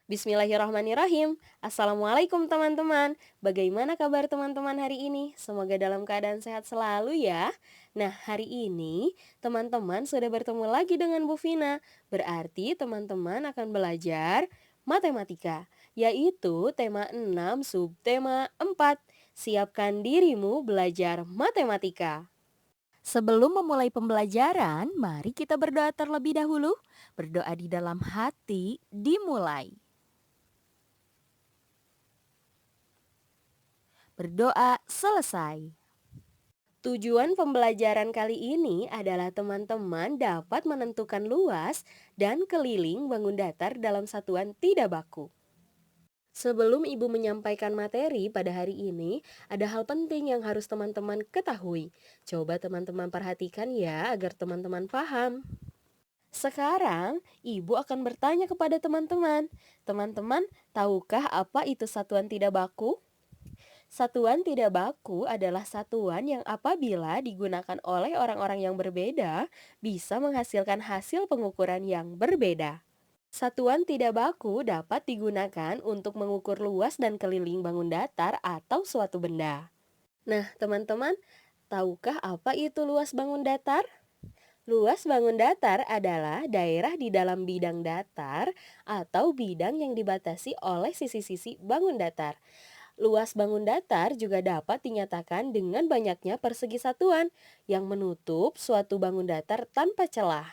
Bismillahirrahmanirrahim. Assalamualaikum teman-teman. Bagaimana kabar teman-teman hari ini? Semoga dalam keadaan sehat selalu ya. Nah, hari ini teman-teman sudah bertemu lagi dengan Bu Vina. Berarti teman-teman akan belajar matematika, yaitu tema 6 subtema 4. Siapkan dirimu belajar matematika. Sebelum memulai pembelajaran, mari kita berdoa terlebih dahulu. Berdoa di dalam hati dimulai. Berdoa selesai. Tujuan pembelajaran kali ini adalah teman-teman dapat menentukan luas dan keliling bangun datar dalam satuan tidak baku. Sebelum Ibu menyampaikan materi pada hari ini, ada hal penting yang harus teman-teman ketahui. Coba teman-teman perhatikan ya agar teman-teman paham. Sekarang, Ibu akan bertanya kepada teman-teman. Teman-teman, tahukah apa itu satuan tidak baku? Satuan tidak baku adalah satuan yang apabila digunakan oleh orang-orang yang berbeda, bisa menghasilkan hasil pengukuran yang berbeda. Satuan tidak baku dapat digunakan untuk mengukur luas dan keliling bangun datar atau suatu benda. Nah, teman-teman, tahukah apa itu luas bangun datar? Luas bangun datar adalah daerah di dalam bidang datar atau bidang yang dibatasi oleh sisi-sisi bangun datar. Luas bangun datar juga dapat dinyatakan dengan banyaknya persegi satuan yang menutup suatu bangun datar tanpa celah.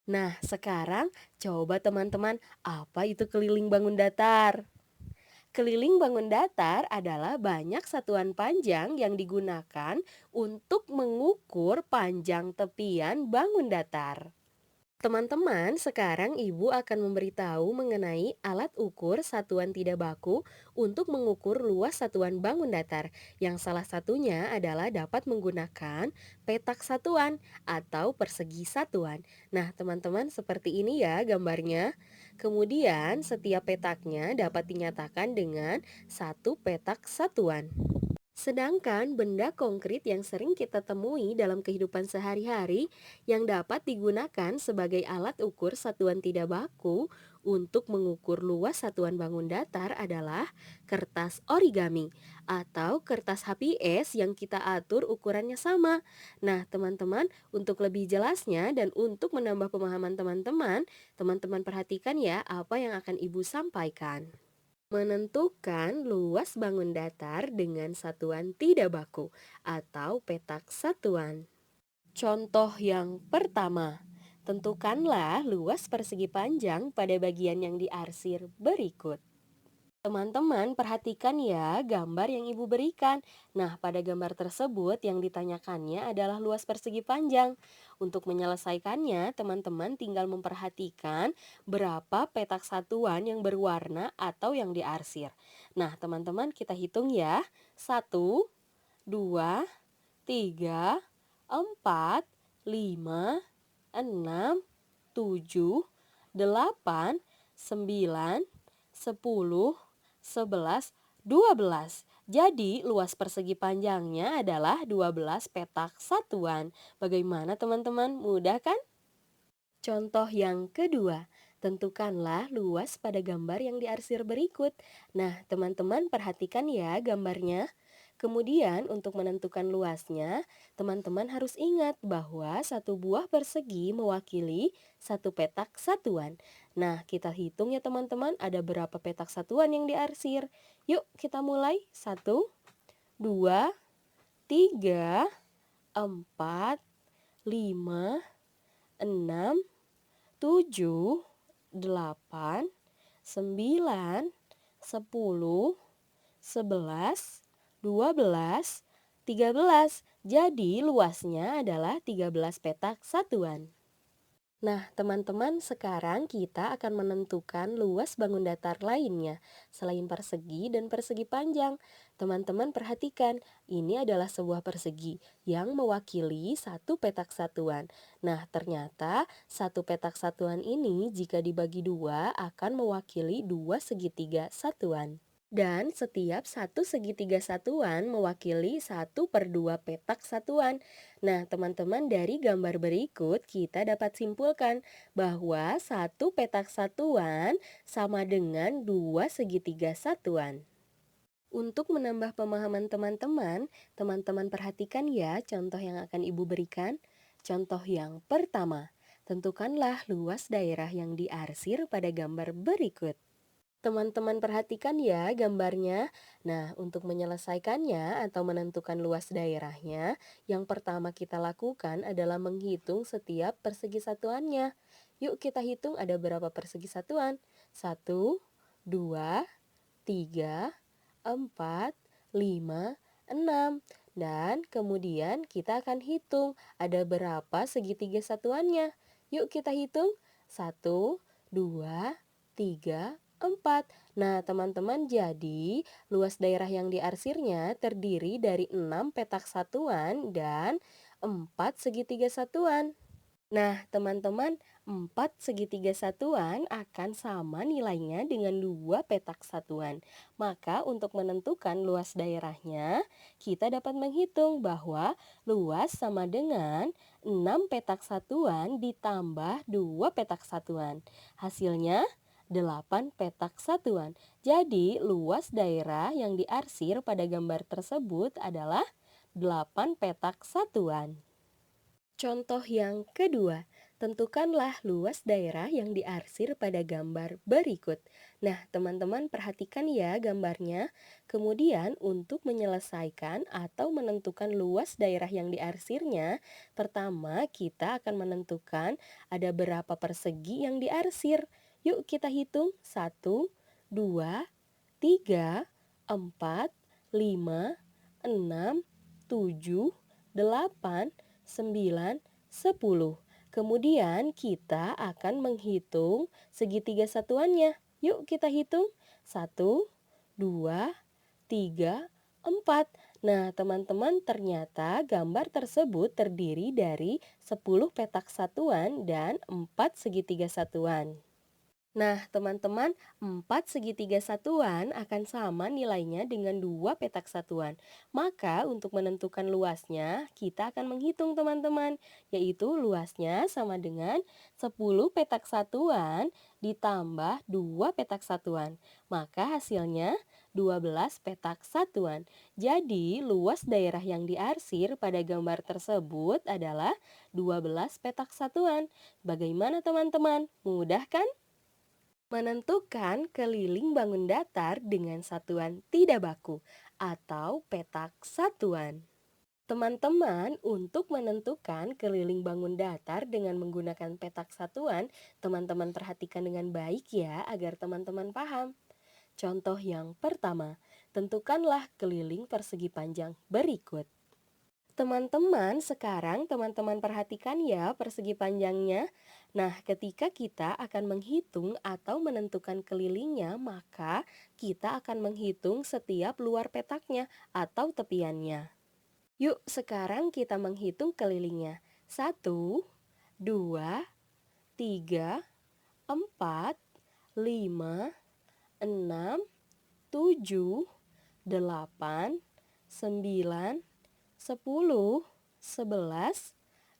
Nah, sekarang coba teman-teman, apa itu keliling bangun datar? Keliling bangun datar adalah banyak satuan panjang yang digunakan untuk mengukur panjang tepian bangun datar. Teman-teman, sekarang Ibu akan memberitahu mengenai alat ukur satuan tidak baku untuk mengukur luas satuan bangun datar, yang salah satunya adalah dapat menggunakan petak satuan atau persegi satuan. Nah, teman-teman, seperti ini ya gambarnya. Kemudian, setiap petaknya dapat dinyatakan dengan satu petak satuan. Sedangkan benda konkret yang sering kita temui dalam kehidupan sehari-hari yang dapat digunakan sebagai alat ukur satuan tidak baku untuk mengukur luas satuan bangun datar adalah kertas origami atau kertas HPS yang kita atur ukurannya sama. Nah, teman-teman, untuk lebih jelasnya dan untuk menambah pemahaman teman-teman, teman-teman perhatikan ya apa yang akan Ibu sampaikan. Menentukan luas bangun datar dengan satuan tidak baku atau petak satuan. Contoh yang pertama, tentukanlah luas persegi panjang pada bagian yang diarsir berikut. Teman-teman perhatikan ya gambar yang Ibu berikan. Nah, pada gambar tersebut yang ditanyakannya adalah luas persegi panjang. Untuk menyelesaikannya, teman-teman tinggal memperhatikan berapa petak satuan yang berwarna atau yang diarsir. Nah, teman-teman kita hitung ya. 1, 2, 3, 4, 5, 6, 7, 8, 9, 10, 11, 12. Jadi luas persegi panjangnya adalah 12 petak satuan. Bagaimana teman-teman? Mudah kan? Contoh yang kedua, tentukanlah luas pada gambar yang diarsir berikut. Nah, teman-teman perhatikan ya gambarnya. Kemudian untuk menentukan luasnya, teman-teman harus ingat bahwa satu buah persegi mewakili satu petak satuan. Nah, kita hitung ya teman-teman, ada berapa petak satuan yang diarsir. Yuk kita mulai. 1, 2, 3, 4, 5, 6, 7, 8, 9, 10, 11, 12, 13. Jadi luasnya adalah 13 petak satuan. Nah, teman-teman, sekarang kita akan menentukan luas bangun datar lainnya selain persegi dan persegi panjang. Teman-teman perhatikan, ini adalah sebuah persegi yang mewakili satu petak satuan. Nah, ternyata satu petak satuan ini jika dibagi dua akan mewakili dua segitiga satuan. Dan setiap satu segitiga satuan mewakili 1/2 petak satuan. Nah, teman-teman, dari gambar berikut kita dapat simpulkan bahwa satu petak satuan sama dengan dua segitiga satuan. Untuk menambah pemahaman teman-teman, teman-teman perhatikan ya contoh yang akan Ibu berikan. Contoh yang pertama, tentukanlah luas daerah yang diarsir pada gambar berikut. Teman-teman perhatikan ya gambarnya. Nah, untuk menyelesaikannya atau menentukan luas daerahnya, yang pertama kita lakukan adalah menghitung setiap persegi satuannya. Yuk kita hitung ada berapa persegi satuan. Satu, 2, 3, 4, 5, 6. Dan kemudian kita akan hitung ada berapa segitiga satuannya. Yuk kita hitung. Satu, 2, 3, 4. Nah, teman-teman, jadi luas daerah yang diarsirnya terdiri dari 6 petak satuan dan 4 segitiga satuan. Nah, teman-teman, 4 segitiga satuan akan sama nilainya dengan 2 petak satuan. Maka untuk menentukan luas daerahnya, kita dapat menghitung bahwa luas sama dengan 6 petak satuan ditambah 2 petak satuan. Hasilnya 8 petak satuan. Jadi, luas daerah yang diarsir pada gambar tersebut adalah 8 petak satuan. Contoh yang kedua, tentukanlah luas daerah yang diarsir pada gambar berikut. Nah, teman-teman perhatikan ya gambarnya. Kemudian untuk menyelesaikan atau menentukan luas daerah yang diarsirnya, pertama kita akan menentukan ada berapa persegi yang diarsir. Yuk kita hitung. Satu, 2, 3, 4, 5, 6, 7, 8, 9, 10. Kemudian kita akan menghitung segitiga satuannya. Yuk kita hitung. Satu, 2, 3, 4. Nah, teman-teman, ternyata gambar tersebut terdiri dari 10 petak satuan dan 4 segitiga satuan. Nah, teman-teman, 4 segitiga satuan akan sama nilainya dengan 2 petak satuan. Maka untuk menentukan luasnya, kita akan menghitung teman-teman, yaitu luasnya sama dengan 10 petak satuan ditambah 2 petak satuan. Maka hasilnya 12 petak satuan. Jadi, luas daerah yang diarsir pada gambar tersebut adalah 12 petak satuan. Bagaimana teman-teman? Mudah kan? Menentukan keliling bangun datar dengan satuan tidak baku atau petak satuan. Teman-teman, untuk menentukan keliling bangun datar dengan menggunakan petak satuan, teman-teman perhatikan dengan baik ya agar teman-teman paham. Contoh yang pertama, tentukanlah keliling persegi panjang berikut. Teman-teman, sekarang teman-teman perhatikan ya persegi panjangnya. Nah, ketika kita akan menghitung atau menentukan kelilingnya, maka kita akan menghitung setiap luar petaknya atau tepiannya. Yuk, sekarang kita menghitung kelilingnya. Satu, 2, 3, 4, 5, 6, 7, 8, 9, 10, 11,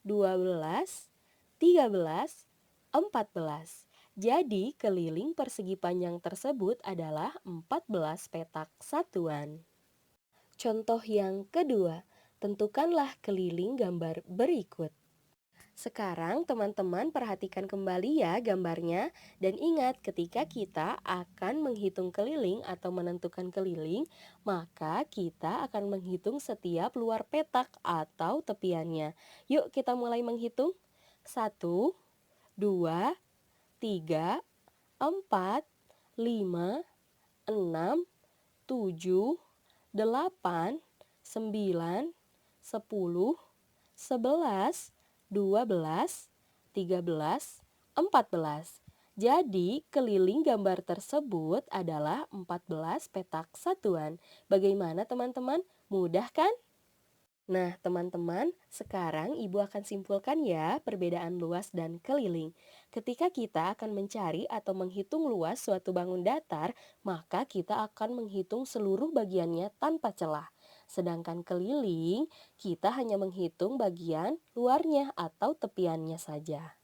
12, 13, 14. Jadi, keliling persegi panjang tersebut adalah 14 petak satuan. Contoh yang kedua, tentukanlah keliling gambar berikut. Sekarang teman-teman perhatikan kembali ya gambarnya dan ingat ketika kita akan menghitung keliling atau menentukan keliling, maka kita akan menghitung setiap luar petak atau tepiannya. Yuk kita mulai menghitung. Satu, 2, 3, 4, 5, 6, 7, 8, 9, 10, 11, 12, 13, 14. Jadi, keliling gambar tersebut adalah 14 petak satuan. Bagaimana teman-teman? Mudah kan? Nah, teman-teman, sekarang Ibu akan simpulkan ya perbedaan luas dan keliling. Ketika kita akan mencari atau menghitung luas suatu bangun datar, maka kita akan menghitung seluruh bagiannya tanpa celah. Sedangkan keliling, kita hanya menghitung bagian luarnya atau tepiannya saja.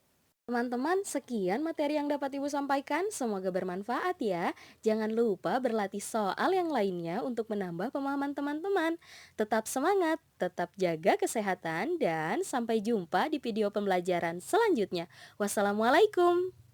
Teman-teman, sekian materi yang dapat Ibu sampaikan. Semoga bermanfaat ya. Jangan lupa berlatih soal yang lainnya untuk menambah pemahaman teman-teman. Tetap semangat, tetap jaga kesehatan, dan sampai jumpa di video pembelajaran selanjutnya. Wassalamualaikum.